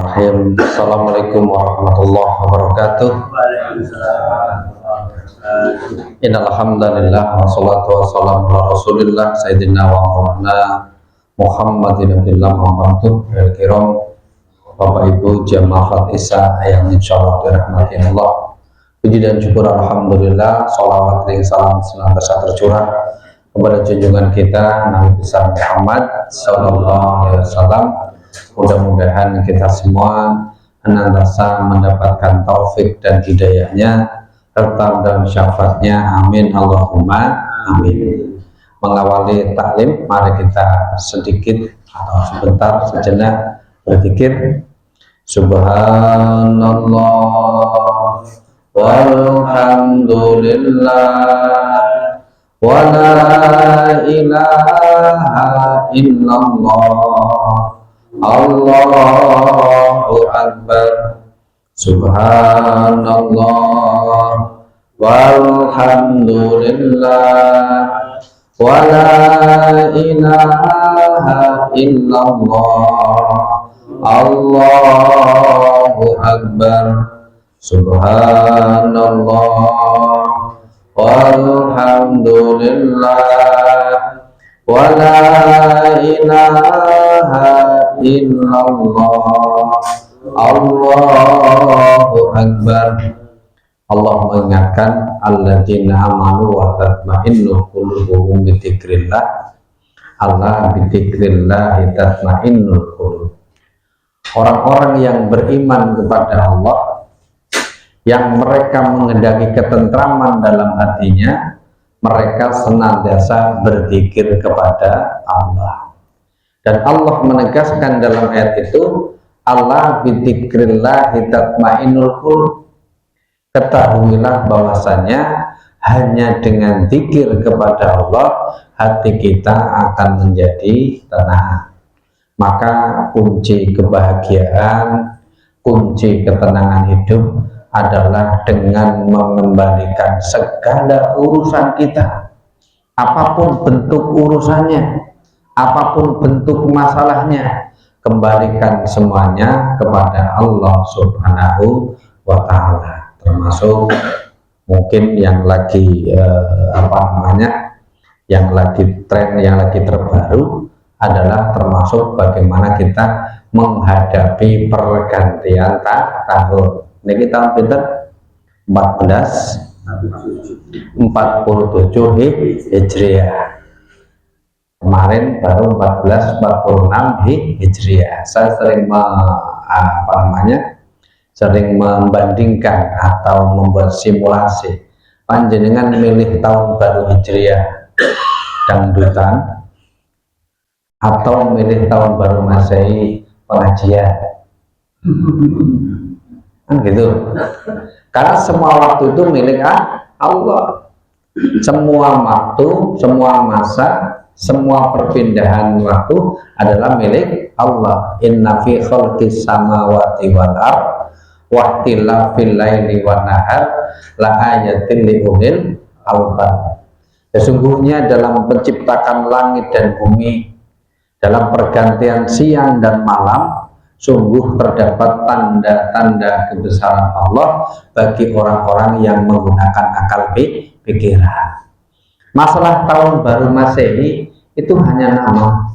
Bismillahirrahmanirrahim. Assalamualaikum warahmatullahi wabarakatuh. Innal hamdalillah wassalatu wassalamu ala Rasulillah sayyidina wa maulana Muhammadin abdillah Muhammadun al-kiram. Bapak Ibu jamaah Isya yang insyaallah dirahmati Allah. Puji dan syukur alhamdulillah, sholawat dan salam senantiasa tercurah kepada junjungan kita Nabi besar Muhammad sallallahu alaihi wasallam. Mudah-mudahan kita semua senantiasa mendapatkan taufik dan hidayahnya serta dan syafaatnya, amin Allahumma amin. Mengawali taklim, mari kita sedikit atau sebentar sejenak berzikir. Subhanallah walhamdulillah wa la ilaha illallah Allahu Akbar. Subhanallah walhamdulillah wa la ilaha illallah Allahu Akbar. Subhanallah walhamdulillah wa la ilaha illallah Allahu Akbar. Allah mengingatkan alladzina amanu wa tatma'innu qulubuhum bi dzikrillah. Allah bi dzikrillah tatma'innul qulub. Orang-orang yang beriman kepada Allah, yang mereka mengendaki ketentraman dalam hatinya, mereka senantiasa berzikir kepada Allah. Dan Allah menegaskan dalam ayat itu, Allah bidzikrillah tatmainnul qulub. Ketahuilah bahwasanya hanya dengan zikir kepada Allah hati kita akan menjadi tenang. Maka kunci kebahagiaan, kunci ketenangan hidup adalah dengan mengembalikan segala urusan kita, apapun bentuk urusannya, apapun bentuk masalahnya, kembalikan semuanya kepada Allah Subhanahu wa Ta'ala. Termasuk mungkin yang lagi yang lagi tren, yang lagi terbaru adalah termasuk bagaimana kita menghadapi pergantian tahun. Ini kita pinter 1447 Hijriah. Kemarin baru 1446 Hijriah. Saya sering sering membandingkan atau membuat simulasi. Panjenengan milih tahun baru Hijriah dangdutan atau milih tahun baru Masehi pengajian, kan gitu. Karena semua waktu itu milik Allah. Semua waktu, semua masa, semua perpindahan waktu adalah milik Allah. Inna fi khalqis samawati wal ardh wa ikhtilafil laili wan nahar la ayatin li ulil albab. Sesungguhnya dalam penciptakan langit dan bumi, dalam pergantian siang dan malam, sungguh terdapat tanda-tanda kebesaran Allah bagi orang-orang yang menggunakan akal pikiran. Masalah tahun baru Masehi itu hanya nama.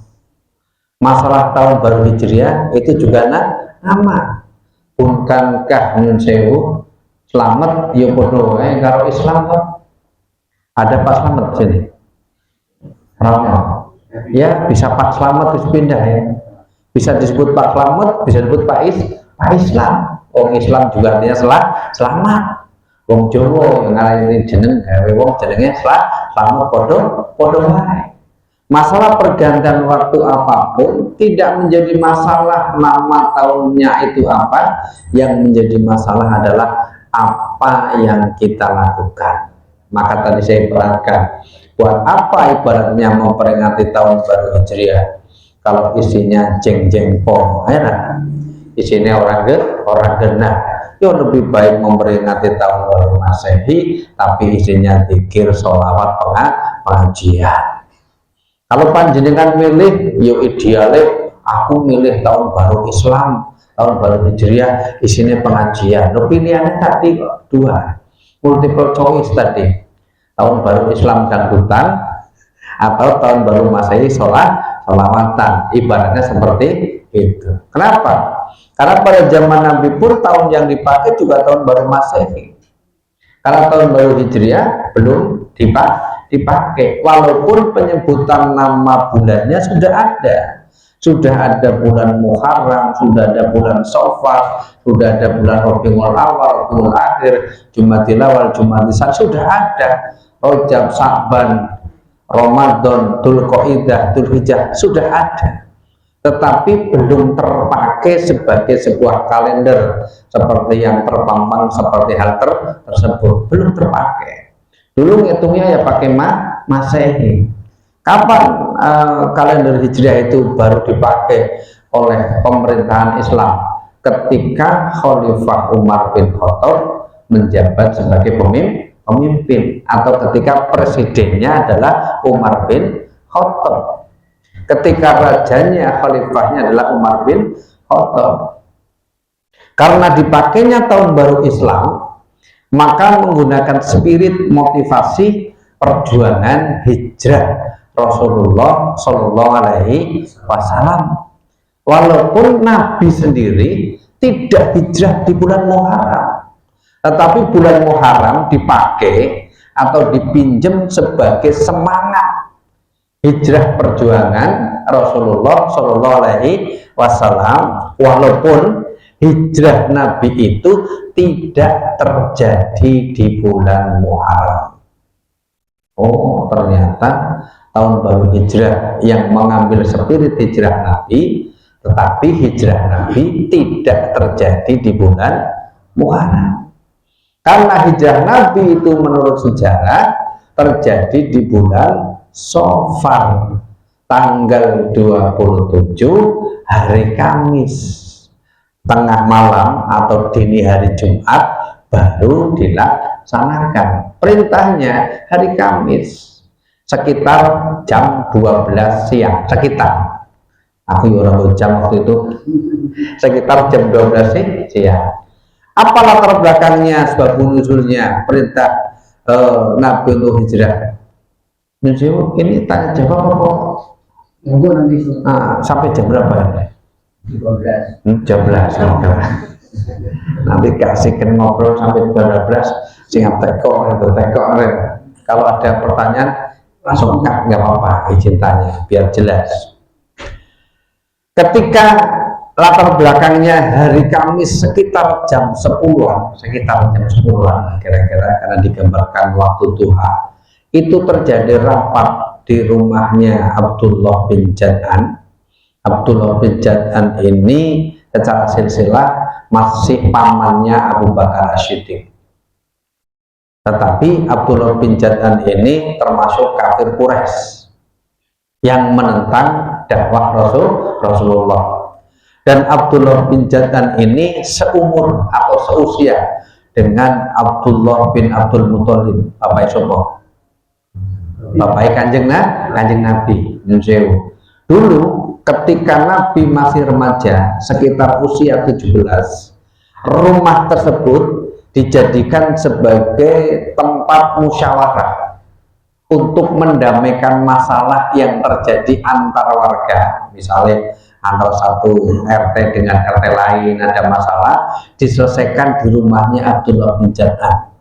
Masalah tahun baru Hijriah itu juga nama. Bukankah nyun sewu selamat ya podo karo Islam kok. Ada Pak Slamet sini. Ya bisa Pak Slamet terus pindah ya. Bisa disebut Pak Slamet, bisa disebut Pak Islam. Wong Islam juga artinya selamat. Wong Jawa yang ngarani jeneng gawe wong jenenge selamat podo wae. Masalah pergantian waktu apapun tidak menjadi masalah nama tahunnya itu apa. Yang menjadi masalah adalah apa yang kita lakukan. Maka tadi saya perhatikan, buat apa ibaratnya memperingati tahun baru Hijriah kalau isinya jeng-jeng po, isinya orang genah. Ya lebih baik memperingati tahun baru Masehi tapi isinya zikir, sholawat, pengajian. Kalau panjenengan milih, yo idealnya aku milih tahun baru Islam, tahun baru Hijriah isinya pengajian. Loh, pilihannya tadi kok dua, multiple choice tadi, tahun baru Islam dangdutan atau tahun baru Masehi sholawatan, ibaratnya seperti itu. Kenapa? Karena pada zaman Nabi pun tahun yang dipakai juga tahun baru Masehi, karena tahun baru Hijriah belum dipakai, walaupun penyebutan nama bulannya sudah ada bulan Muharram, sudah ada bulan Safar, sudah ada bulan Rabiul Awal, Rabiul Akhir, Jumadil Awal, Jumadil Tsani, sudah ada Rajab, Sa'ban, Ramadan, Dzulqa'dah, Dzulhijjah, sudah ada, tetapi belum terpakai sebagai sebuah kalender seperti yang terpampang seperti hal tersebut, belum terpakai. Dulu ngitungnya ya pakai Masehi. Kapan kalender Hijriah itu baru dipakai oleh pemerintahan Islam? Ketika Khalifah Umar bin Khattab menjabat sebagai pemimpin, atau ketika presidennya adalah Umar bin Khattab, ketika rajanya, khalifahnya adalah Umar bin Khattab. Karena dipakainya tahun baru Islam, maka menggunakan spirit motivasi perjuangan hijrah Rasulullah Shallallahu Alaihi Wasallam. Walaupun Nabi sendiri tidak hijrah di bulan Muharram, tetapi bulan Muharram dipakai atau dipinjam sebagai semangat hijrah perjuangan Rasulullah Shallallahu Alaihi Wasallam, walaupun hijrah Nabi itu tidak terjadi di bulan Muharram. Oh, ternyata tahun baru Hijrah yang mengambil spirit hijrah Nabi, tetapi hijrah Nabi tidak terjadi di bulan Muharram. Karena hijrah Nabi itu menurut sejarah terjadi di bulan Safar, tanggal 27 hari Kamis, tengah malam atau dini hari Jumat baru dilaksanakan. Perintahnya hari Kamis sekitar jam 12 siang, sekitar, aku orang jam waktu itu, sekitar jam 12 siang. Apa latar belakangnya, sebab nuzulnya perintah Nabi untuk hijrah? Ini tanya jawab apa? Nanti sampai jam berapa ya? 12. Nanti kasihkan ngobrol sampai 12, singap tekok itu tekok. Kalau ada pertanyaan langsung nggak apa-apa, izin tanya biar jelas. Ketika latar belakangnya hari Kamis sekitar jam 10-an, kira-kira, karena digambarkan waktu duha, itu terjadi rapat di rumahnya Abdullah bin Jad'an. Abdullah bin Jad'an ini secara silsilah masih pamannya Abu Bakar As-Siddiq. Tetapi Abdullah bin Jad'an ini termasuk kafir Quraisy yang menentang dakwah Rasulullah. Dan Abdullah bin Jad'an ini seumur atau seusia dengan Abdullah bin Abdul Muthalib, bapak Sopo, bapak kanjeng Nabi. Dulu ketika Nabi masih remaja, sekitar usia 17, rumah tersebut dijadikan sebagai tempat musyawarah untuk mendamaikan masalah yang terjadi antar warga. Misalnya antara satu RT dengan RT lain ada masalah, diselesaikan di rumahnya Abdullah bin Jad'an.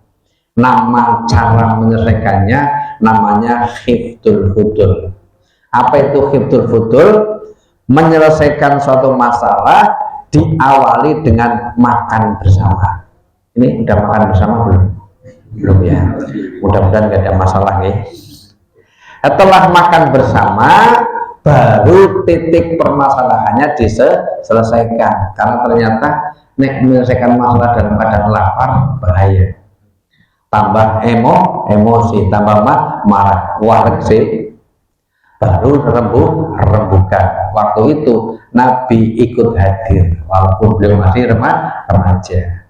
Nama cara menyelesaikannya namanya Hifdzul Fudul. Apa itu Hifdzul Fudul? Menyelesaikan suatu masalah diawali dengan makan bersama. Ini udah makan bersama belum? Belum ya. Mudah-mudahan gak ada masalah nih. Setelah makan bersama, baru titik permasalahannya diselesaikan. Karena ternyata menyelesaikan masalah dalam keadaan lapar bahaya. Tambah emosi, tambah marah, warak sih. Baru rembukan. Waktu itu Nabi ikut hadir walaupun beliau masih remaja,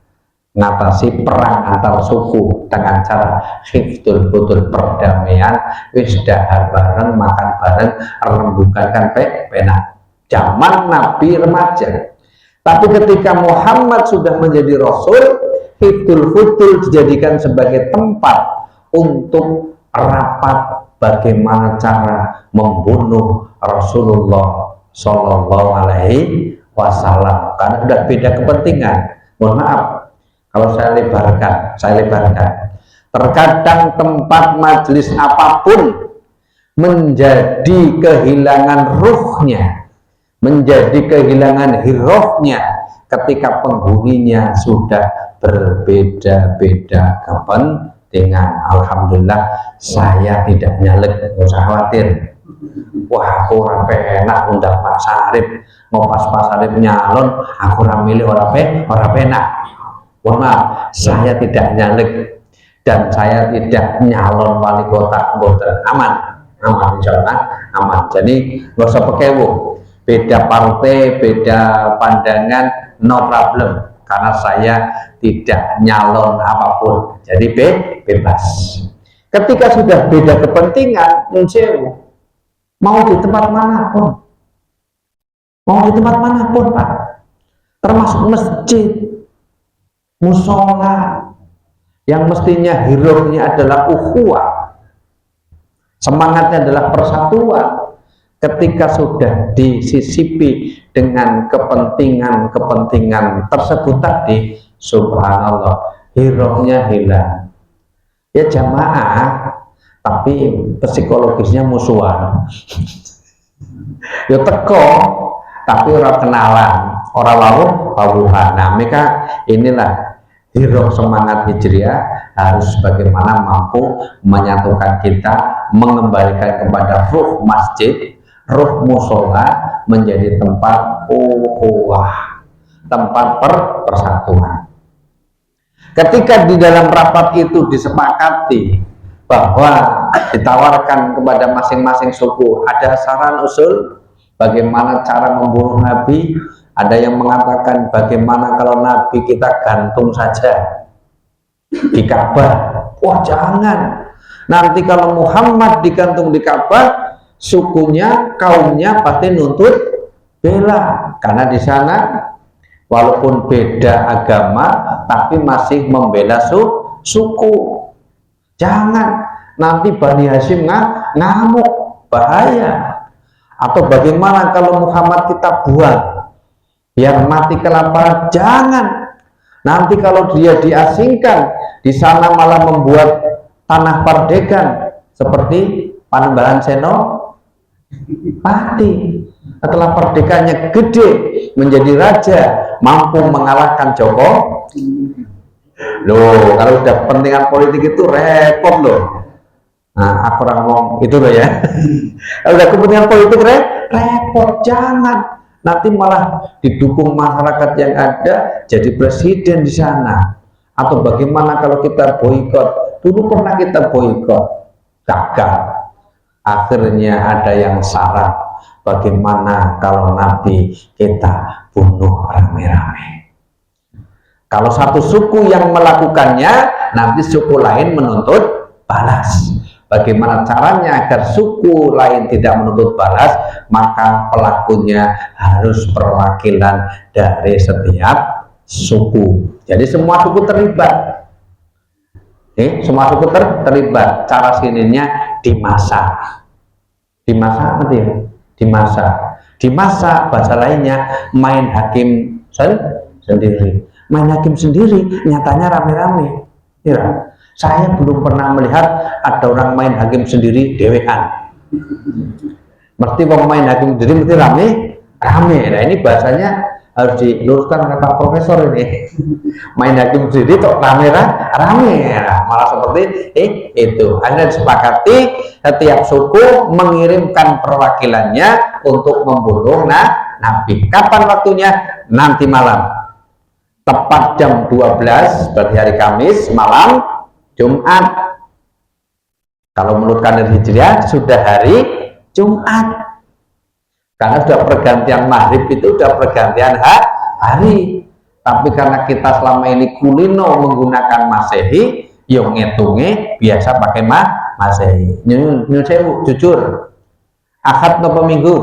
ngatasi perang antar suku dengan cara Hifdzul Fudul, perdamaian, wis dahar bareng, makan bareng, rembukan kan penak. Zaman Nabi remaja. Tapi ketika Muhammad sudah menjadi Rasul, Hifdul Futul dijadikan sebagai tempat untuk rapat bagaimana cara membunuh Rasulullah Shallallahu Alaihi Wasallam, karena sudah beda kepentingan. Mohon maaf kalau saya lebarkan. Terkadang tempat majelis apapun menjadi kehilangan ruhnya, menjadi kehilangan hirohnya ketika penghuninya sudah berbeda-beda kepentingan. Alhamdulillah saya tidak nyalek, nggak usah khawatir. Wah, aku rapi enak undang Pak Sarip, mau pas Pak Sarip nyalon aku ramilih orang enak. Mohon maaf, saya tidak nyalek dan saya tidak nyalon wali kota. Aman insya Allah aman. Jadi nggak usah pekewo, beda partai, beda pandangan, no problem, karena saya tidak nyalon apapun, jadi bebas. Ketika sudah beda kepentingan, mau di tempat manapun, Pak, termasuk masjid, musola, yang mestinya hirohnya adalah ukhuwah, semangatnya adalah persatuan. Ketika sudah disisipi dengan kepentingan tersebut tadi, subhanallah, hirohnya hilang. Ya jamaah, tapi psikologisnya musuhan. Ya teko, tapi orang kenalan, orang lawuhan. Nah, mereka inilah hiroh semangat Hijriah, harus bagaimana mampu menyatukan kita, mengembalikan kepada ruh masjid, ruh musola menjadi tempat ukhuwah, tempat persatuan. Ketika di dalam rapat itu disepakati bahwa ditawarkan kepada masing-masing suku ada saran usul bagaimana cara membunuh Nabi. Ada yang mengatakan bagaimana kalau Nabi kita gantung saja di Ka'bah. Wah jangan, nanti kalau Muhammad digantung di Ka'bah, sukunya, kaumnya pasti nuntut bela, karena di sana walaupun beda agama tapi masih membela suku. Jangan, nanti Bani Hashim ngamuk, bahaya. Atau bagaimana kalau Muhammad kita buang biar mati kelaparan? Jangan, nanti kalau dia diasingkan di sana malah membuat tanah perdekan seperti Panembahan Senopati. Setelah perdekannya gede, menjadi raja, mampu mengalahkan Joko. Loh, kalau udah kepentingan politik itu repot loh. Nah, aku ngomong itu loh ya. Kalau udah kepentingan politik repot, jangan. Nanti malah didukung masyarakat yang ada jadi presiden di sana. Atau bagaimana kalau kita boikot? Dulu pernah kita boikot, gagal. Akhirnya ada yang saran, bagaimana kalau Nabi kita bunuh rame-rame? Kalau satu suku yang melakukannya, nanti suku lain menuntut balas. Bagaimana caranya agar suku lain tidak menuntut balas? Maka pelakunya harus perwakilan dari setiap suku. Jadi semua suku terlibat. Semua suku terlibat. Cara sininya dimasak. Dimasak nanti ya? Dimasak bahasa lainnya main hakim sendiri. Main hakim sendiri, nyatanya rame-rame. Ya. Saya belum pernah melihat ada orang main hakim sendiri dewean. Mesti main hakim sendiri mesti rame. Nah ini bahasanya harus diluruskan oleh Pak Profesor ini. Main hakim sendiri kok rame. Nah, malah seperti itu. Akhirnya disepakati setiap suku mengirimkan perwakilannya untuk membunuh Nabi. Kapan waktunya? Nanti malam. Tepat jam 12 berarti hari Kamis malam Jumat. Kalau menurut kalender Hijriah sudah hari Jumat, karena sudah pergantian maghrib, itu sudah pergantian hari. Tapi karena kita selama ini kulino menggunakan Masehi, yang ngitungnya biasa pakai Masehi. Nyun sewu, jujur, Ahad nopo Minggu?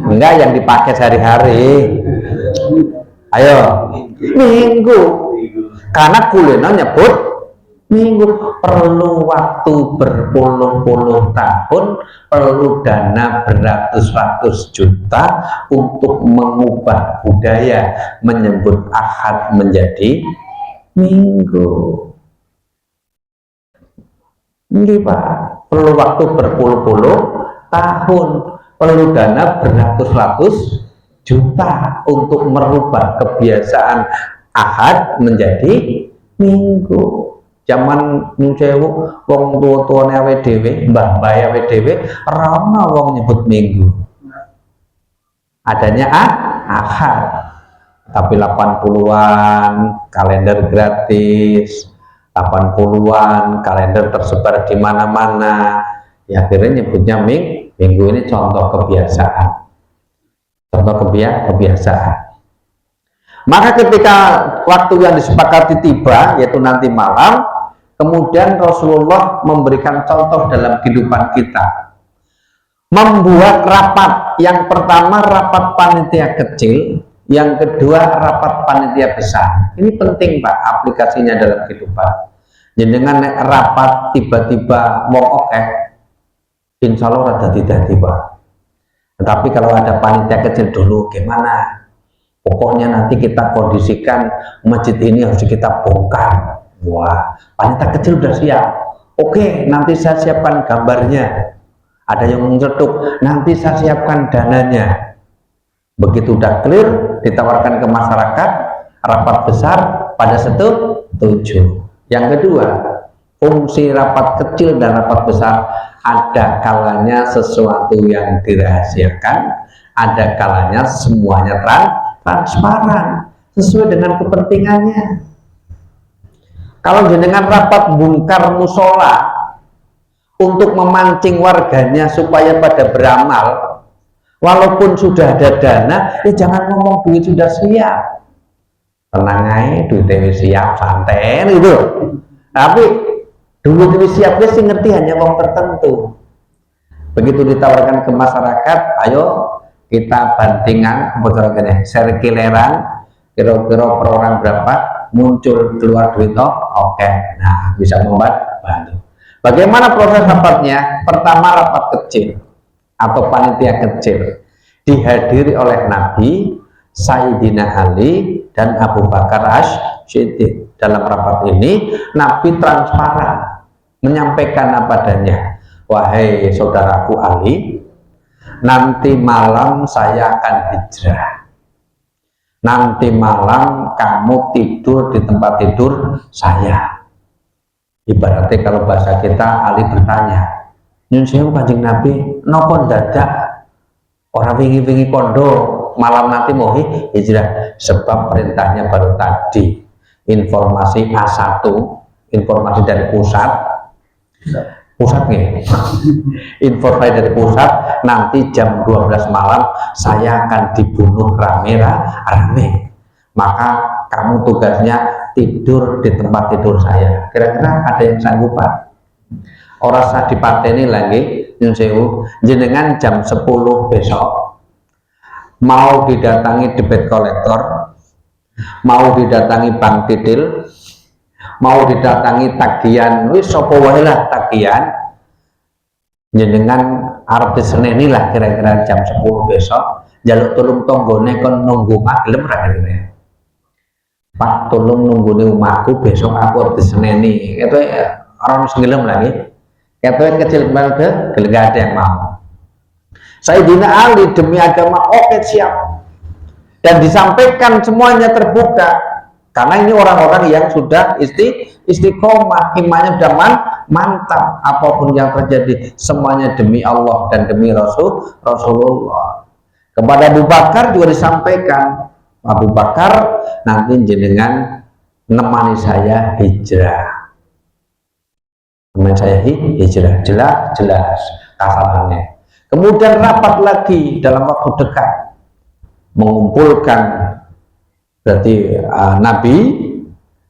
Enggak yang dipakai sehari-hari. Ayo, minggu. Karena kulino nyebut minggu. Perlu waktu berpuluh-puluh tahun, perlu dana beratus-ratus juta untuk mengubah budaya menyebut Ahad menjadi minggu. Ini Pak, perlu waktu berpuluh-puluh tahun, perlu dana beratus-ratus juta untuk merubah kebiasaan Ahad menjadi minggu. Zaman nuncewu wong tua-tuane awake dhewe, mbah-mbah awake dhewe ora ana wong nyebut minggu. Adanya Ahad. Tapi 80-an kalender gratis, 80-an kalender tersebar di mana-mana. Ya akhirnya nyebutnya minggu. Ini contoh kebiasaan. Contoh kebiasaan. Maka ketika waktu yang disepakati tiba, yaitu nanti malam, kemudian Rasulullah memberikan contoh dalam kehidupan kita. Membuat rapat, yang pertama rapat panitia kecil, yang kedua rapat panitia besar. Ini penting Pak, aplikasinya dalam kehidupan. Jadi dengan rapat tiba-tiba mau oke, insya Allah ada tidak tiba. Tetapi kalau ada panitia kecil dulu, gimana? Pokoknya nanti kita kondisikan masjid ini harus kita bongkar. Wah, panitia kecil udah siap. Oke, nanti saya siapkan gambarnya. Ada yang mencetuk, nanti saya siapkan dananya. Begitu udah clear, ditawarkan ke masyarakat, rapat besar pada setuju. Yang kedua, fungsi rapat kecil dan rapat besar, ada kalanya sesuatu yang dirahasiakan, ada kalanya semuanya transparan sesuai dengan kepentingannya. Kalau jenengan rapat bongkar musola untuk memancing warganya supaya pada beramal, walaupun sudah ada dana, ya jangan ngomong duit sudah siap. Tenang aja, duit siap, santai gitu. Tapi duit siapnya sih ngerti hanya wong tertentu. Begitu ditawarkan ke masyarakat, ayo kita bantingan, serkileran, kira-kira per orang berapa, muncul keluar duit, oke. Nah, bisa membantu. Bagaimana proses rapatnya? Pertama rapat kecil atau panitia kecil dihadiri oleh Nabi, Sayyidina Ali dan Abu Bakar As-Siddiq. Dalam rapat ini Nabi transparan menyampaikan apa adanya. Wahai saudaraku Ali, nanti malam saya akan hijrah. Nanti malam kamu tidur di tempat tidur saya. Ibaratnya kalau bahasa kita, Ali bertanya, nyun sewu Kanjeng Nabi, nopo dadak orang wingi-wingi kondo malam nanti mau hijrah? Sebab perintahnya baru tadi. Informasi A1, informasi dari pusat nih. Informasi dari pusat, nanti jam 12 malam saya akan dibunuh rame-rame. Maka kamu tugasnya tidur di tempat tidur saya. Kira-kira ada yang sanggup Pak? Orang saya dipateni lagi, nyun sewu, jenengan jam 10 besok mau didatangi debit kolektor, mau didatangi bank titil, mau didatangi tagihan, wis sapa wae lah tagihan, jenengan arep diseneni lah kira-kira jam 10 besok, jaluk tulung tonggone kon nunggu maglem ra kira. Pak, tolong nunggu di rumahku besok aku harus diseneni. Itu orang sengelem lagi. Itu kecil banget, gak ada yang mau. Sayyidina Ali demi agama, oke siap. Dan disampaikan semuanya terbuka. Karena ini orang-orang yang sudah istiqomah, imannya sudah mantap. Apapun yang terjadi, semuanya demi Allah dan demi Rasulullah. Kepada Abu Bakar juga disampaikan, Abu Bakar nanti jenengan nemani saya hijrah. Nemani saya hijrah, jelas kasarannya. Kemudian rapat lagi dalam waktu dekat, mengumpulkan berarti Nabi,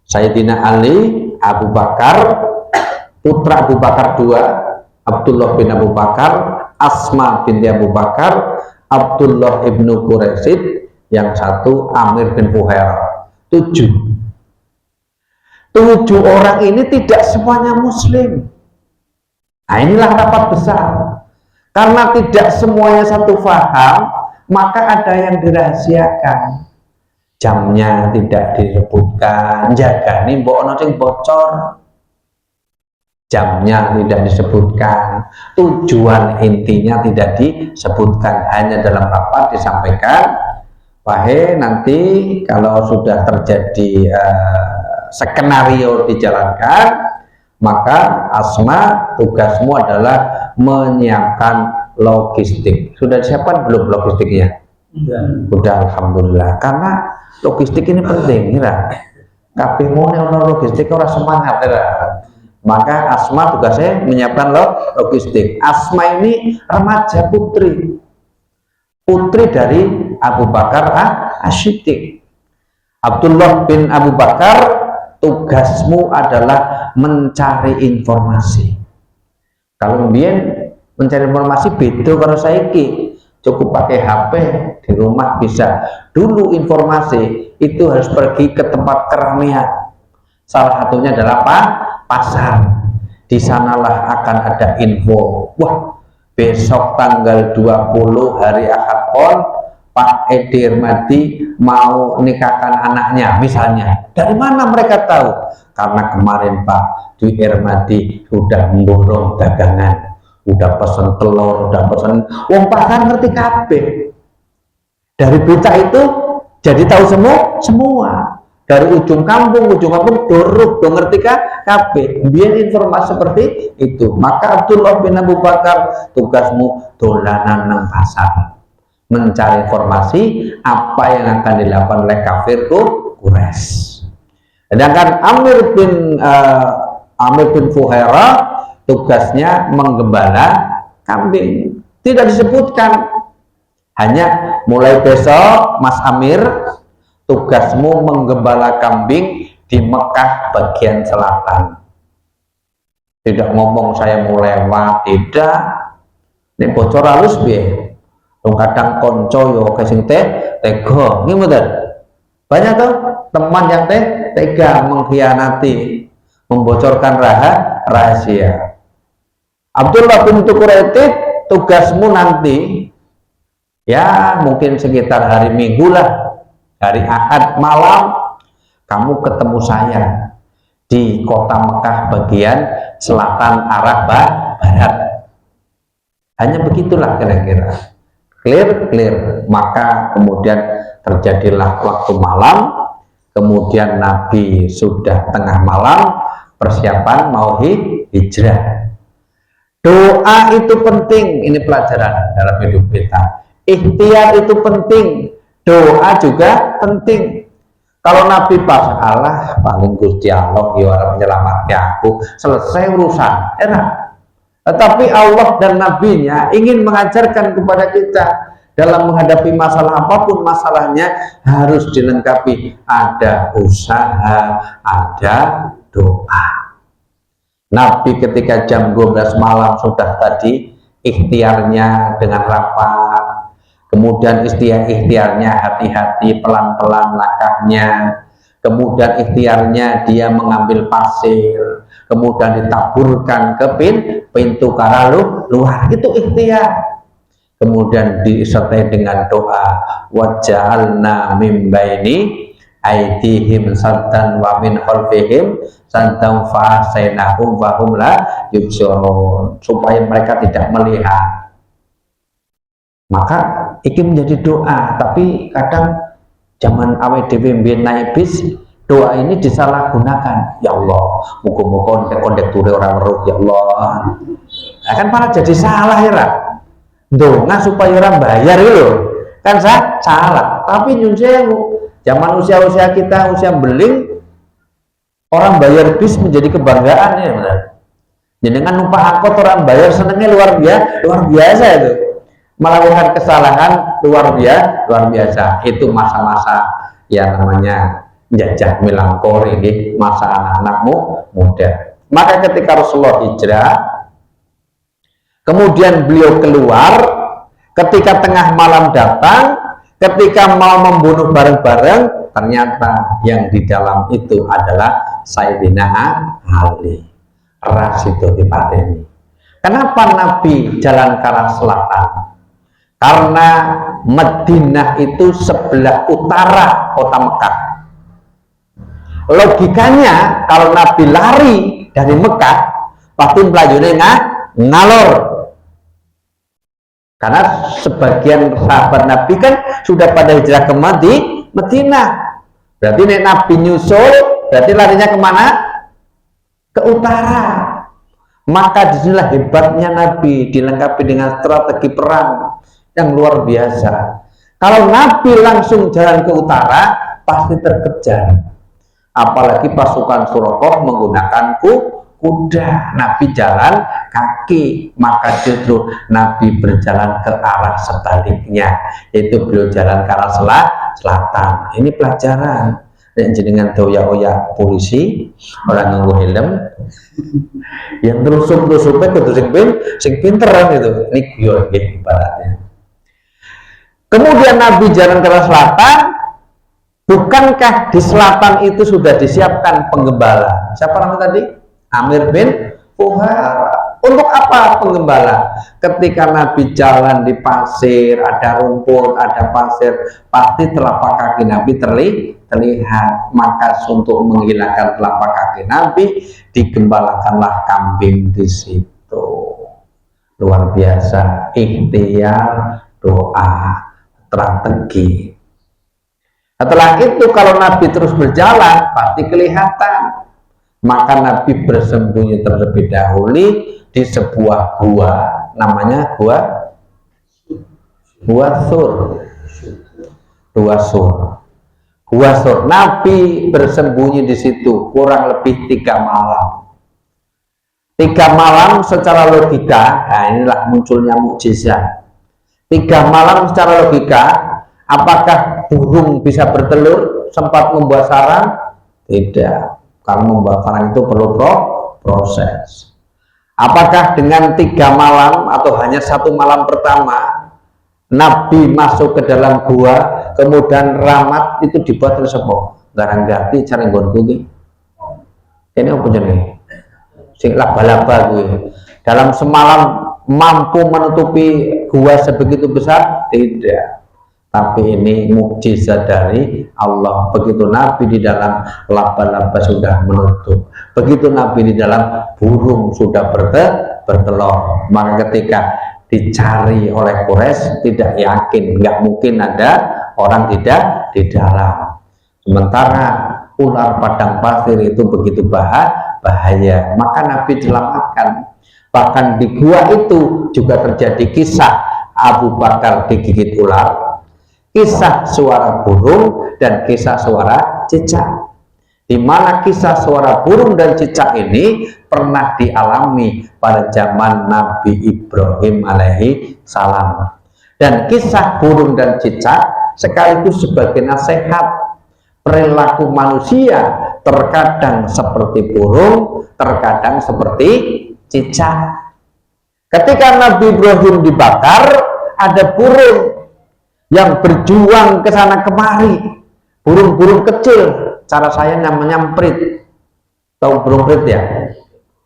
Sayyidina Ali, Abu Bakar, putra Abu Bakar II, Abdullah bin Abu Bakar, Asma binti Abu Bakar, Abdullah ibnu Quraisyid, yang satu Amir bin Fuhairah. 7 orang ini tidak semuanya muslim. Nah, inilah rapat besar. Karena tidak semuanya satu faham, maka ada yang dirahasiakan. Jamnya tidak disebutkan, jaga nih mbok ono sing bocor. Jamnya tidak disebutkan, tujuan intinya tidak disebutkan, hanya dalam rapat disampaikan, wahai nanti kalau sudah terjadi skenario dijalankan, maka Asma tugasmu adalah menyiapkan logistik. Sudah disiapkan belum logistiknya? Sudah, alhamdulillah. Karena logistik ini penting, ya. Kabeh ngene ono logistik ora semangat, ya. Maka Asma tugasnya menyiapkan logistik. Asma ini remaja putri dari Abu Bakar As-Siddiq. Abdullah bin Abu Bakar, tugasmu adalah mencari informasi. Kalau kemudian mencari informasi beda kalau saiki, cukup pakai HP di rumah bisa. Dulu informasi itu harus pergi ke tempat keramaian. Salah satunya adalah pasar. Di sanalah akan ada info. Wah, besok tanggal 20 hari Ahad Pon, Pak Edi Irmadi mau nikahkan anaknya misalnya. Dari mana mereka tahu? Karena kemarin Pak Dwi Irmadi sudah memborong dagangan, udah pesen telur, udah pesen. Wong pasar ngerti kabeh. Dari berita itu jadi tahu semua. Dari ujung kampung doruk do ngerti kabeh. Biar informasi seperti itu. Maka Abdullah bin Abu Bakar, tugasmu dolanan nang pasar, mencari informasi apa yang akan dilakukan oleh kafir Quraisy. Sedangkan Amir bin Fuhairah tugasnya menggembala kambing. Tidak disebutkan, hanya mulai besok Mas Amir tugasmu menggembala kambing di Mekah bagian selatan. Tidak ngomong saya mau lewat, tidak. Ini bocor halus biar. Kadang konco yo kasing tega, ini betul. Banyak tuh teman yang tega mengkhianati, membocorkan rahasia. Abdullah bin Quraisyid, tugasmu nanti ya mungkin sekitar hari Minggu lah, hari Ahad malam kamu ketemu saya di kota Mekah bagian selatan arah barat. Hanya begitulah kira-kira. Clear. Maka kemudian terjadilah waktu malam, kemudian Nabi sudah tengah malam persiapan mau hijrah. Doa itu penting, ini pelajaran dalam hidup kita. Ikhtiar itu penting, doa juga penting. Kalau Nabi pas Allah paling Gusti Allah ya orang menyelamatkan aku, selesai urusan, enak. Tetapi Allah dan Nabi-Nya ingin mengajarkan kepada kita dalam menghadapi masalah apapun masalahnya harus dilengkapi ada usaha, ada doa. Nabi ketika jam 12 malam sudah tadi ikhtiarnya dengan rapat, kemudian ikhtiarnya hati-hati, pelan-pelan langkahnya, kemudian ikhtiarnya dia mengambil pasir, kemudian ditaburkan ke pintu karena luar, itu ikhtiar. Kemudian disertai dengan doa, waj'alna min baini aydihim saddan wa min khalfihim saddan fa asainahum wa hum la yubsirun, supaya mereka tidak melihat. Maka ini menjadi doa, tapi kadang zaman awal dhewe naik bis, doa ini disalahgunakan. Ya Allah, muga-muga kondektur orang weruh ya Allah. Nah, kan malah jadi salah ya. Donga supaya orang bayar itu kan salah. Tapi nyun sewu, zaman usia kita usia beling, orang bayar bis menjadi kebanggaan ya benar. Jangan numpak angkot orang bayar senengnya luar biasa itu. Melakukan kesalahan luar biasa. Itu masa-masa yang namanya jajah melankoli, masa anak-anakmu muda. Maka ketika Rasulullah hijrah, Kemudian beliau keluar, ketika tengah malam datang, ketika mau membunuh bareng-bareng, ternyata yang di dalam itu adalah Sayyidina Ali. Ras itu dipateni. Kenapa Nabi jalan ke arah selatan? Karena Madinah itu sebelah utara kota Mekah. Logikanya kalau Nabi lari dari Mekah, pasti melayunya ngalor. Karena sebagian sahabat Nabi kan sudah pada hijrah ke Madinah. Berarti Nabi nyusul, berarti larinya kemana? Ke utara. Maka disinilah hebatnya Nabi, dilengkapi dengan strategi perang yang luar biasa. Kalau Nabi langsung jalan ke utara, pasti terkejar. Apalagi pasukan Suraqah menggunakan kuda, Nabi jalan kaki, maka justru Nabi berjalan ke arah sebaliknya, yaitu beliau jalan ke arah selatan. Ini pelajaran. Dan jenengan doya-oya polisi orang nganggo helm yang terusuk-terusuknya kudu sing pinteran itu. Ini guyon ibaratnya. Kemudian Nabi jalan ke arah selatan. Bukankah di selatan itu sudah disiapkan penggembala? Siapa namanya tadi? Amir bin Fuhairah. Untuk apa penggembala? Ketika Nabi jalan di pasir, ada rumput, ada pasir, pasti telapak kaki Nabi terlihat. Maka untuk menghilangkan telapak kaki Nabi, digembalakanlah kambing di situ. Luar biasa, ikhtiar, doa, strategi. Setelah itu kalau Nabi terus berjalan, pasti kelihatan. Maka Nabi bersembunyi terlebih dahulu di sebuah gua, namanya Gua Sur. Gua Sur. Nabi bersembunyi di situ kurang lebih 3 malam. 3 malam secara logika, nah inilah munculnya mukjizat. 3 malam secara logika, apakah burung bisa bertelur? Sempat membuat sarang? Tidak. Karena membuat sarang itu perlu proses. Apakah dengan 3 malam atau hanya 1 malam pertama Nabi masuk ke dalam gua, kemudian ramat itu dibuat oleh sepo garang-ganti cara nggonku iki. Ini apa jenenge? Sing laba-laba gue. Dalam semalam mampu menutupi gua sebegitu besar? Tidak. Tapi ini mukjizat dari Allah. Begitu Nabi di dalam, laba-laba sudah menutup. Begitu Nabi di dalam, burung sudah bertelur. Maka ketika dicari oleh Quraisy, tidak yakin, nggak mungkin ada orang tidak di dalam. Sementara ular padang pasir itu begitu bahaya, maka Nabi diselamatkan. Bahkan di gua itu juga terjadi kisah Abu Bakar digigit ular, kisah suara burung, dan kisah suara cicak. Di mana kisah suara burung dan cicak ini pernah dialami pada zaman Nabi Ibrahim alaihi salam. Dan kisah burung dan cicak sekaligus sebagai nasihat perilaku manusia, terkadang seperti burung, terkadang seperti cicak. Ketika Nabi Ibrahim dibakar, ada burung yang berjuang ke sana kemari, burung-burung kecil, cara saya namanya emprit. Tahu burung emprit ya?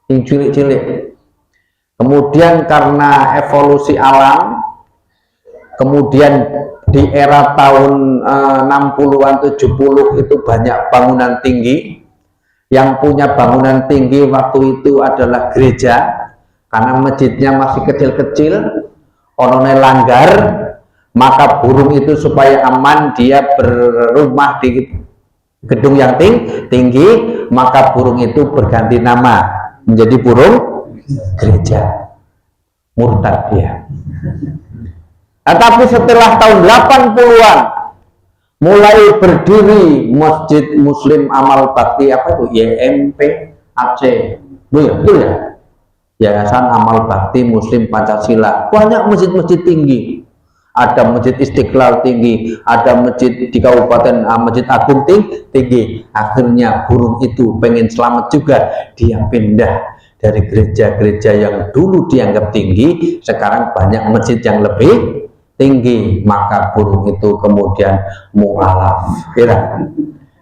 Yang cilik-cilik. Kemudian karena evolusi alam, kemudian di era tahun 60-an 70 itu banyak bangunan tinggi. Yang punya bangunan tinggi waktu itu adalah gereja, karena masjidnya masih kecil-kecil, onone langgar. Maka burung itu supaya aman, dia berumah di gedung yang tinggi, maka burung itu berganti nama menjadi burung gereja. Murtad dia. Tapi setelah tahun 80-an mulai berdiri Masjid Muslim Amal Bakti, apa itu? YMP Aceh. Betul ya? Yayasan Amal Bakti Muslim Pancasila. Banyak masjid-masjid tinggi. Ada Masjid Istiqlal tinggi, ada masjid di Kabupaten Masjid Agung tinggi. Akhirnya burung itu pengen selamat juga, dia pindah dari gereja-gereja yang dulu dianggap tinggi, sekarang banyak masjid yang lebih tinggi, maka burung itu kemudian mu'alaf.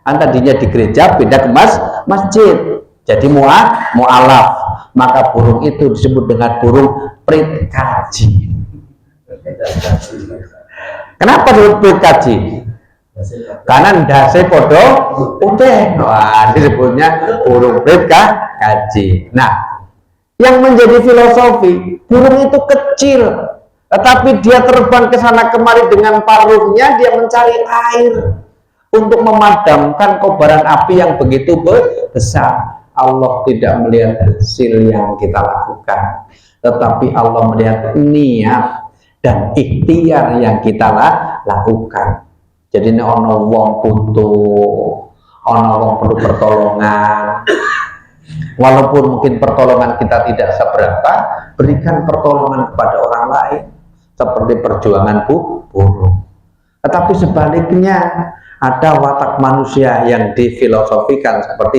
Kan tadinya di gereja, pindah ke masjid, jadi mu'alaf, maka burung itu disebut dengan burung prit kaji. Kenapa disebut prit kaji? Karena ndase podo putih. Wah, disebutnya burung prit kaji. Nah, yang menjadi filosofi, burung itu kecil, tetapi dia terbang ke sana kemari dengan paruhnya, dia mencari air untuk memadamkan kobaran api yang begitu besar. Allah tidak melihat hasil yang kita lakukan, tetapi Allah melihat niat dan ikhtiar yang kita lakukan. Jadi ini ono wong butuh, ono wong perlu pertolongan. Walaupun mungkin pertolongan kita tidak seberapa, berikan pertolongan kepada orang lain, seperti perjuangan burung. Tetapi sebaliknya, ada watak manusia yang difilosofikan seperti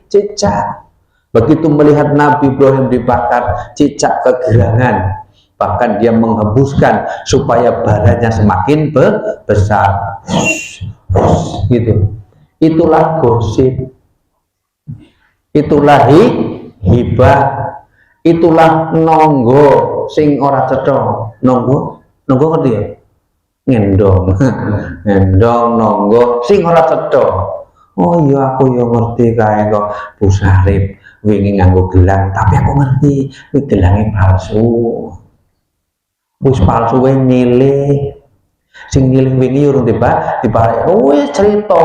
cicak. Begitu melihat Nabi Ibrahim dibakar, cicak kegirangan. Bahkan dia menghembuskan supaya baranya semakin besar. Gitu. Itulah gosip. Itulah hibah. Itulah nonggo sing ora cetha. Nonggo ngerti ya? Ngendong. Ngendong nonggo sing ora cetha. Oh iya, aku yo ngerti kae kok Bu Sarip wingi nganggo gelang, tapi aku ngerti iki gelange palsu. Wis palsu wae nyilih. Sing nyilih wingi urung tiba wis cerita.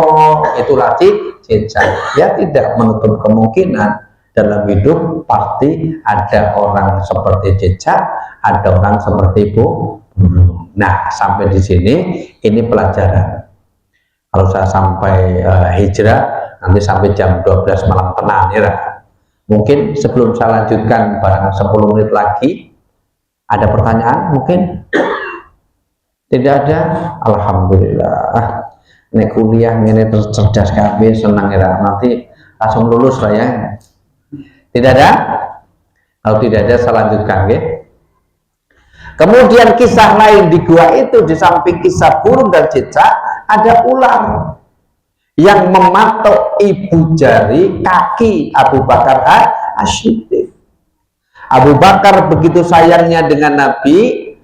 Itulah cicak. Ya tidak menutup kemungkinan dalam hidup pasti ada orang seperti cicak, ada orang seperti burung. Nah, sampai di sini ini pelajaran. Kalau saya sampai hijrah nanti sampai jam 12 malam tenang ya. Mungkin sebelum saya lanjutkan barang 10 menit lagi, ada pertanyaan mungkin? Tidak ada? Alhamdulillah. Nek kuliah ini terus cerdas kabeh, senang ya. Nanti langsung lulus lah ya. Tidak ada? Kalau tidak ada, saya lanjutkan ya. Kemudian kisah lain di gua itu, di samping kisah burung dan cicak, ada ular yang mematok ibu jari kaki Abu Bakar As-Siddiq. Abu Bakar begitu sayangnya dengan Nabi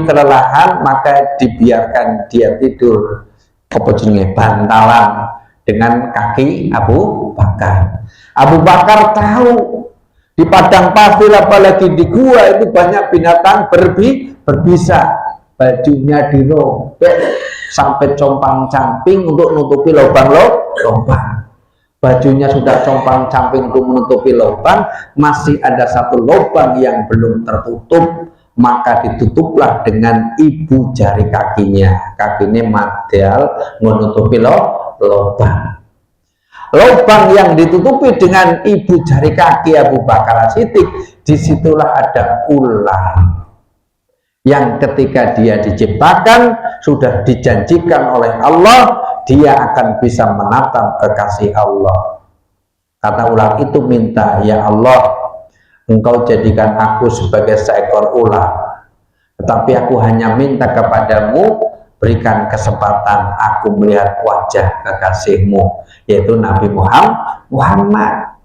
kelelahan, maka dibiarkan dia tidur bantalan dengan kaki Abu Bakar. Abu Bakar tahu di padang pasir apalagi di gua itu banyak binatang berbisa, bajunya dirobek sampai compang-camping untuk menutupi lubang. Bajunya sudah compang-camping untuk menutupi lubang, masih ada satu lubang yang belum tertutup, maka ditutuplah dengan ibu jari kakinya. Kakinya madal menutupi lubang. Lubang yang ditutupi dengan ibu jari kaki Abu Bakar As-Siddiq, disitulah ada ular yang ketika dia diciptakan sudah dijanjikan oleh Allah dia akan bisa menatap kekasih Allah. Kata ular itu minta, ya Allah, Engkau jadikan aku sebagai seekor ular, tetapi aku hanya minta kepadamu, berikan kesempatan aku melihat wajah kekasihmu, yaitu Nabi Muhammad.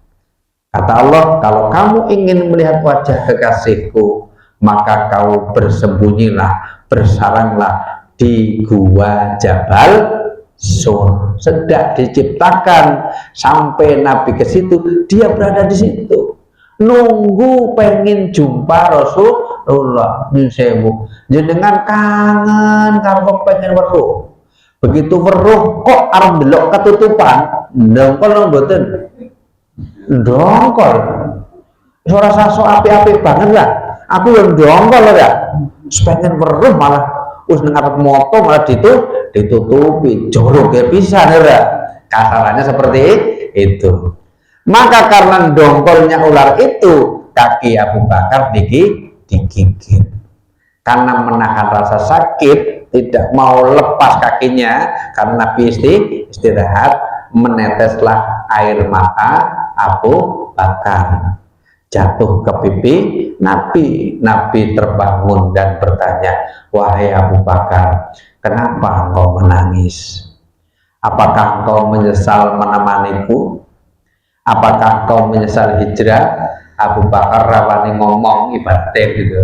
Kata Allah, kalau kamu ingin melihat wajah kekasihku, maka kau bersembunyilah, bersaranglah di gua Jabal Sur. Sejak diciptakan sampai Nabi ke situ, dia berada di situ, nunggu pengen jumpa Rasulullah. Sewu jenengan kangen karo pengen weruh. Begitu weruh kok arep ndelok ketutupan, ndongkol mboten. Ndongkol. Ora saso apik-apik banget lah. Aku yang ndongkol ya. Pengen weruh malah wis ngarep moto malah ditutupi. Jorok ya bisa ya. Kasarannya seperti itu. Maka karena dongkolnya ular itu, kaki Abu Bakar digigit. Karena menahan rasa sakit, tidak mau lepas kakinya, karena Nabi istirahat, meneteslah air mata Abu Bakar. jatuh ke pipi Nabi. Nabi terbangun dan bertanya, wahai Abu Bakar, kenapa engkau menangis? Apakah engkau menyesal menemaniku? Apakah engkau menyesal hijrah? Abu Bakar rawani ngomong ibaratnya gitu.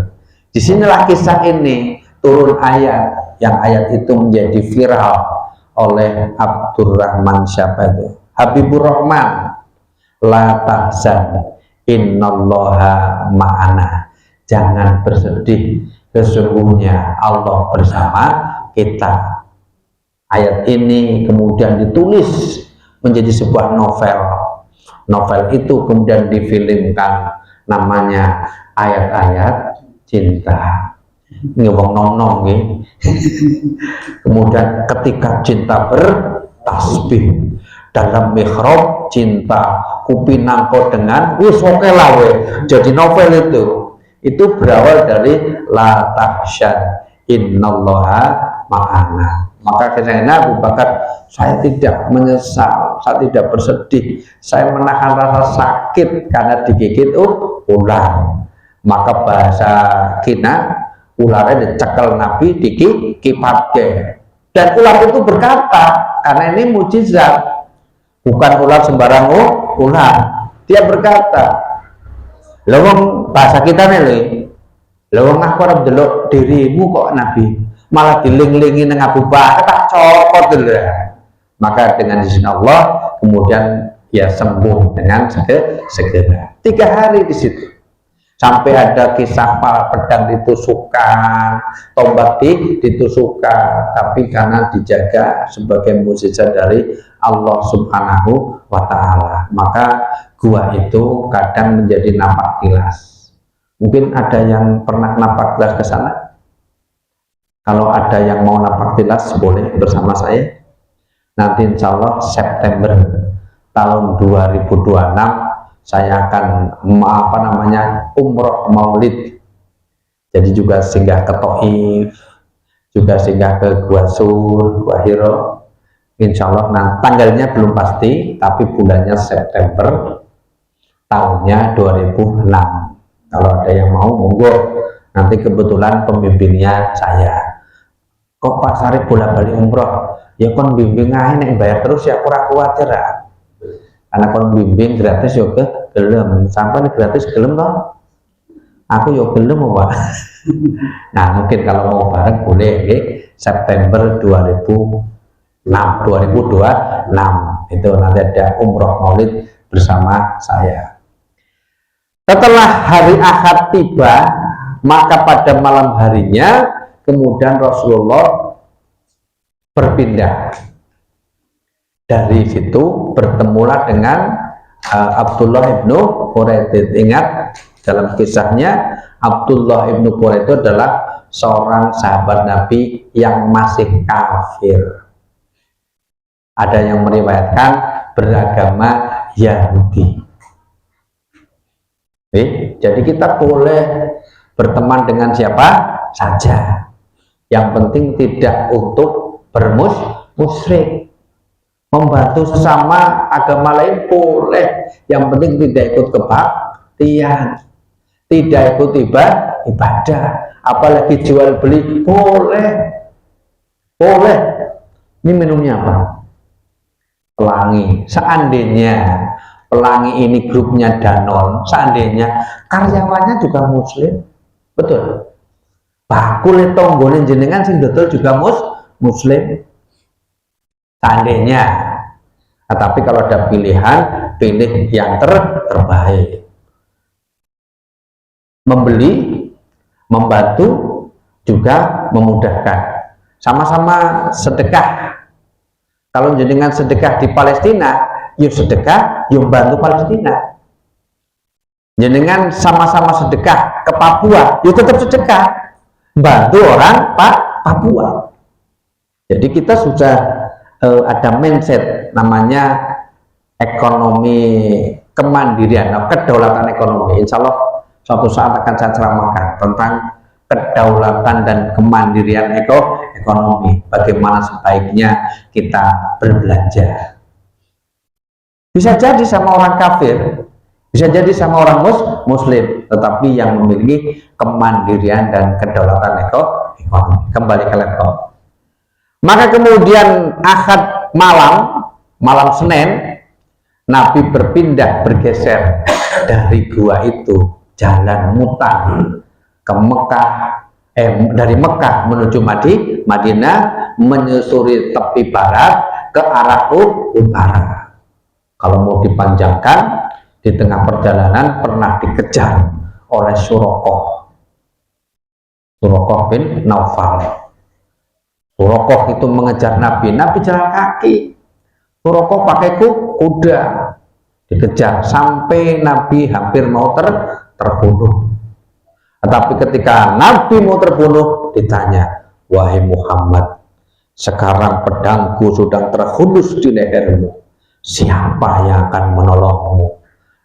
Disinilah kisah ini turun ayat, yang ayat itu menjadi viral oleh Abdurrahman siapa itu? Habibur Rahman. La tahzan innallaha ma'ana. Jangan bersedih, sesungguhnya Allah bersama kita. Ayat ini kemudian ditulis menjadi sebuah novel. Novel itu kemudian difilmkan, namanya Ayat-Ayat Cinta. Ini wong nom-nom nggih. Kemudian ketika cinta bertasbih dalam mihrab cinta kupinangko dengan wis oke lah we. Jadi novel itu berawal dari la tahsyan innallaha ma'ana. Maka kesannya Abu Bakar, saya tidak menyesal, saya tidak bersedih, saya menahan rasa sakit karena digigit ular. Maka bahasa kina, ularnya dicekel Nabi dikipatke. Dan ular itu berkata, karena ini mujizat, bukan ular sembarang ular. Dia berkata, lawang bahasa kita nih, lawang aku arep delok dirimu kok Nabi, malah diling-lingi dengan Abu Bakar, tak copot dulu ya. Maka dengan izin Allah kemudian ya sembuh dengan segera. 3 hari di situ. Sampai ada kisah para pedang ditusukkan, tombak ditusukkan, tapi karena dijaga sebagai mukjizat dari Allah Subhanahu wa Ta'ala. Maka gua itu kadang menjadi napak tilas. Mungkin ada yang pernah napak tilas ke sana? Kalau ada yang mau napak tilas boleh bersama saya. Nanti insya Allah September tahun 2026 saya akan umroh maulid. Jadi juga singgah ke Taif, juga singgah ke Gua Sur, Gua Hiro. Insya Allah, nah tanggalnya belum pasti, tapi bulannya September, tahunnya 2006. Kalau ada yang mau, monggo. Nanti kebetulan pembimbingnya saya. Kok Pak Sarip bolak-balik umroh? Ya kon bimbing aja nek bayar terus ya kurang khawatir ya. Karena kon bimbing gratis yo gelem, sampai gratis gelem toh. Aku yo gelem Pak. Nah, mungkin kalau mau bareng boleh September 2026 itu nanti ada umroh maulid bersama saya. Setelah hari Ahad tiba, maka pada malam harinya kemudian Rasulullah berpindah. Dari situ bertemulah dengan Abdullah ibnu Quraidid. Ingat dalam kisahnya, Abdullah ibnu Quraidid adalah seorang sahabat Nabi yang masih kafir. Ada yang meriwayatkan beragama Yahudi. Jadi kita boleh berteman dengan siapa saja. Yang penting tidak untuk bermusyrik. Membantu sesama agama lain boleh. Yang penting tidak ikut kebaktian, tidak ikut ibadah, apalagi jual beli boleh. Ini minumnya apa? Pelangi. Seandainya Pelangi ini grupnya Danon, seandainya karyawannya juga muslim, betul. Bakul tonggone jenengan sing dodol juga muslim. Seandainya, nah, tapi kalau ada pilihan, pilih yang terbaik. Membeli, membantu, juga memudahkan. Sama-sama sedekah. Kalau jenengan sedekah di Palestina, yuk sedekah, yuk bantu Palestina. Jenengan sama-sama sedekah ke Papua, yuk tetap sedekah, bantu orang Papua. Jadi kita sudah ada mindset namanya ekonomi kemandirian, kedaulatan ekonomi. Insya Allah suatu saat akan saya ceramahkan tentang kedaulatan dan kemandirian ekonomi. Bagaimana sebaiknya kita berbelanja. Bisa jadi sama orang kafir Bisa jadi sama orang muslim, tetapi yang memiliki kemandirian dan kedaulatan ekonomi. Kembali ke laptop. Maka kemudian Ahad malam Senin, Nabi bergeser dari gua itu, jalan mutar ke Mekah, dari Mekah menuju Madinah, menyusuri tepi barat ke arah utara. Kalau mau dipanjangkan, di tengah perjalanan pernah dikejar oleh Suraqah bin Naufal. Suraqah itu mengejar Nabi jalan kaki. Suraqah pakai kuda, dikejar sampai Nabi hampir mau terbunuh. Tetapi ketika Nabi mau terbunuh, ditanya, wahai Muhammad, sekarang pedangku sudah terhunus di lehermu, siapa yang akan menolongmu?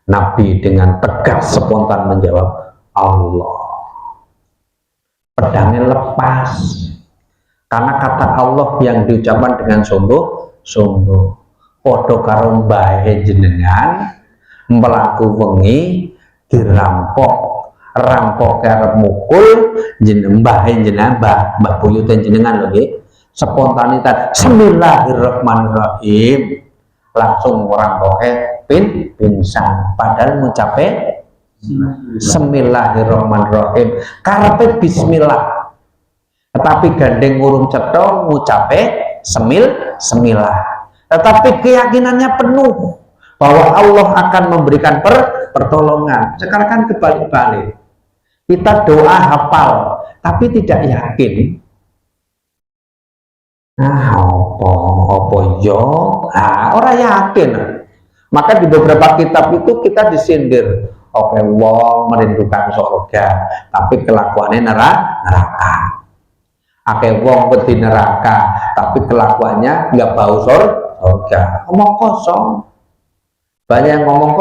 Nabi dengan tegas spontan menjawab, Allah. Pedangnya lepas, karena kata Allah yang diucapkan dengan sungguh. Podo karo mbahe jenengan melaku wengi dirampok karep mukul mbahe jenengan mbah buyute jenengan lho nggih, spontanitas bismillahirrahmanirrahim langsung orang pingsan, padahal ngucape bismillahirrahmanirrahim karepe bismillah, tetapi gandeng urung cetha ngucape semilah. Tetapi keyakinannya penuh bahwa Allah akan memberikan pertolongan. Sekarang kan kebalik-balik, kita doa hafal tapi tidak yakin. Orang yakin. Maka di beberapa kitab itu kita disindir, wong merindukan surga tapi kelakuannya neraka. Wong wedi neraka tapi kelakuannya nggak bau surga. Omong kosong. Banyak yang omong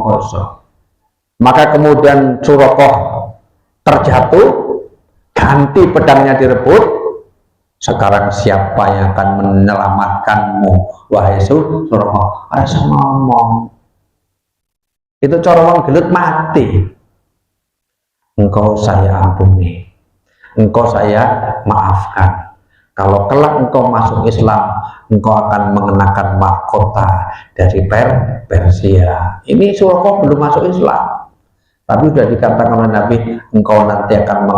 kosong. Maka kemudian Suraqah terjatuh, ganti pedangnya direbut. Sekarang siapa yang akan menyelamatkanmu, wahai Suraqah? Rasa ngomong. Itu corong gelut mati. Engkau saya ampuni, engkau saya maafkan. Kalau kelak engkau masuk Islam, engkau akan mengenakan mahkota dari Persia. Ini Suraqah belum masuk Islam, tapi sudah dikatakan oleh Nabi, engkau nanti akan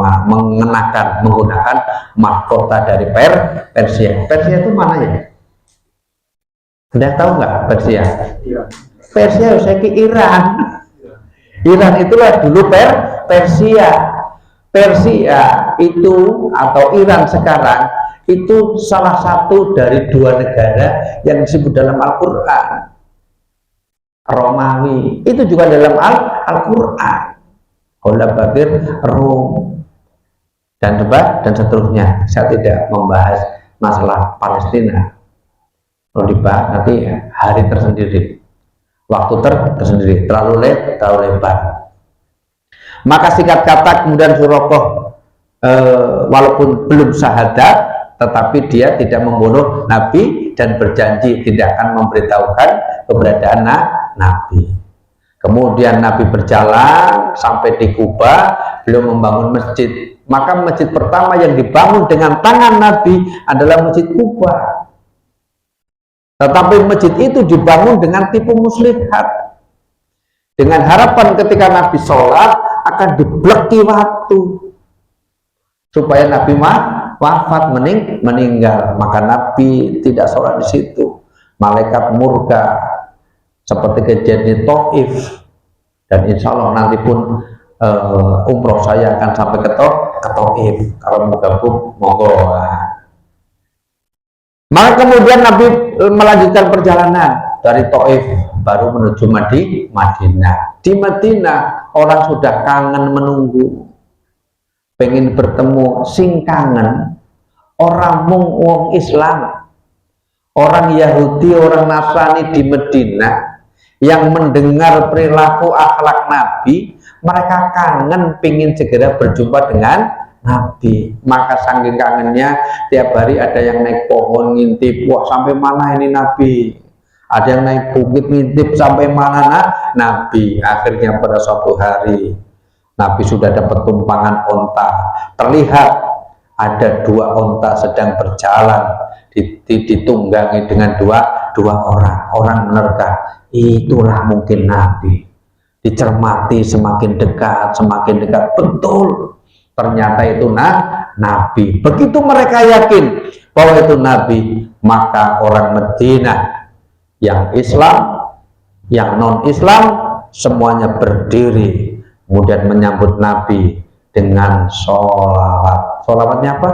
menggunakan mahkota dari Persia. Persia itu mana ya? Sudah tahu nggak Persia? Persia saya ke Iran. Iran itulah dulu Persia. Persia itu atau Iran sekarang itu salah satu dari dua negara yang disebut dalam Al-Quran. Romawi itu juga dalam Al-Quran. Bakir, Rum, dan seterusnya. Saya tidak membahas masalah Palestina. Kalau dibahas nanti hari tersendiri, waktu tersendiri, terlalu lebar. Maka singkat kata kemudian Suraqah walaupun belum syahadat, tetapi dia tidak membunuh Nabi dan berjanji tidak akan memberitahukan keberadaan Nabi. Kemudian Nabi berjalan sampai di Kuba, beliau membangun masjid. Maka masjid pertama yang dibangun dengan tangan Nabi adalah Masjid Kuba. Tetapi masjid itu dibangun dengan tipu muslihat, dengan harapan ketika Nabi sholat akan dibleki waktu supaya Nabi wafat meninggal. Maka Nabi tidak sholat di situ. Malaikat murka seperti kejadian di Taif, dan insya Allah nanti pun umroh saya akan sampai ke Taif. Kalau mau gabung monggo. Maka kemudian Nabi melanjutkan perjalanan dari Taif baru menuju Madinah. Di Madinah orang sudah kangen menunggu, pengen bertemu. Sing kangen orang wong Islam, orang Yahudi, orang Nasrani di Madinah yang mendengar perilaku akhlak Nabi, mereka kangen pengen segera berjumpa dengan Nabi. Maka saking kangennya tiap hari ada yang naik pohon ngintip, wah sampai mana ini Nabi, ada yang naik bukit ngintip sampai mana Nabi. Akhirnya pada suatu hari Nabi sudah dapat tumpangan onta, terlihat ada 2 onta sedang berjalan, ditunggangi dengan dua orang menerka. Itulah mungkin Nabi. Dicermati semakin dekat, betul ternyata itu Nabi. Begitu mereka yakin bahwa itu Nabi, maka orang Madinah yang Islam, yang non-Islam, semuanya berdiri kemudian menyambut Nabi dengan sholawat. Sholawatnya apa?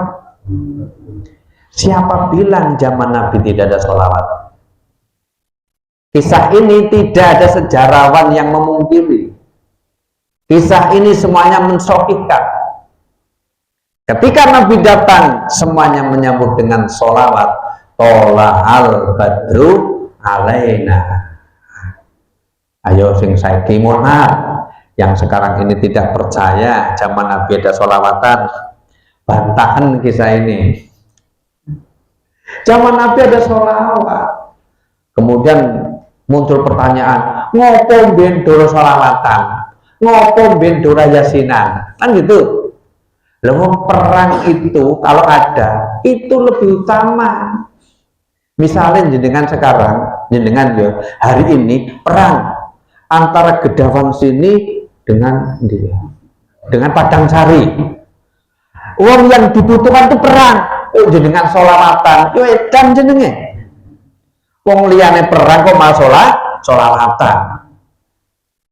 Siapa bilang zaman Nabi tidak ada sholawat? Kisah ini tidak ada sejarawan yang memungkiri. Kisah ini semuanya mensahihkan. Ketika Nabi datang, semuanya menyambut dengan sholawat. Tola'al badru alaina. Ayo sing saiki monat, yang sekarang ini tidak percaya zaman Nabi ada sholawatan, bantahan kisah ini. Zaman Nabi ada sholawat. Kemudian muncul pertanyaan, ngopo ben doro sholawatan, ngopo ben doro yasinan, kan gitu. Lalu perang itu kalau ada itu lebih utama. Misalnya jenengan sekarang, jenengan yo hari ini perang antara Gedawan sini dengan dia, dengan Padang Sari. Uang yang dibutuhkan itu perang. Oh jenengan sholawatan, yo edan jenenge. Wong liyane perang kok malah sholawatan.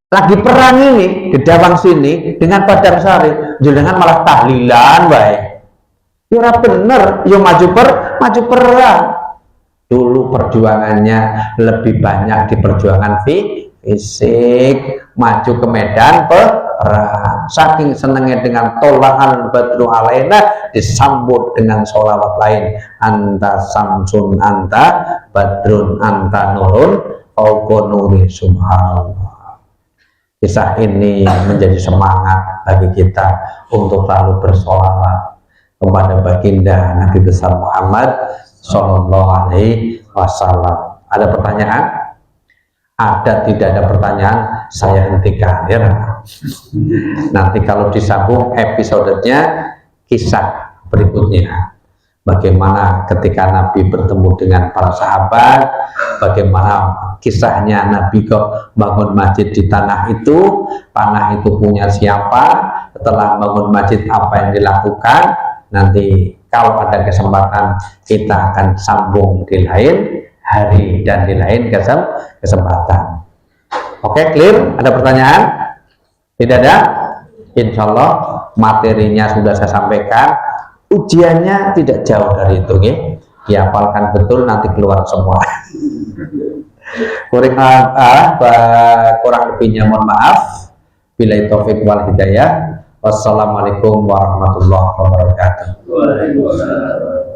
Lagi perang ini Gedawan sini dengan Padang Sari, jenengan malah tahlilan baik. Ya ora bener, yo maju perang. Dulu perjuangannya lebih banyak di perjuangan fisik, maju ke medan perang. Saking senengnya dengan tola'al badru alaina, disambut dengan sholawat lain. Anta samsun, anta badrun, anta nurun, fauqa nuri subhanallah. Kisah ini menjadi semangat bagi kita untuk selalu bersolawat kepada baginda Nabi besar Muhammad Sallallahu Alaihi Wasallam. Ada pertanyaan? Ada, tidak ada pertanyaan, saya hentikan ya. Nanti kalau disambung episodenya kisah berikutnya. Bagaimana ketika Nabi bertemu dengan para sahabat, bagaimana kisahnya Nabi kok bangun masjid di tanah itu punya siapa, setelah bangun masjid apa yang dilakukan. Nanti kalau ada kesempatan kita akan sambung di lain hari dan di lain kesempatan. Oke, clear? Ada pertanyaan? Tidak ada? Insya Allah materinya sudah saya sampaikan. Ujiannya tidak jauh dari itu, ya. Dihafalkan betul, nanti keluar semua. Kurang lebihnya mohon maaf. Billahi taufik wal hidayah. Wassalamualaikum warahmatullahi wabarakatuh. Waalaikumsalam.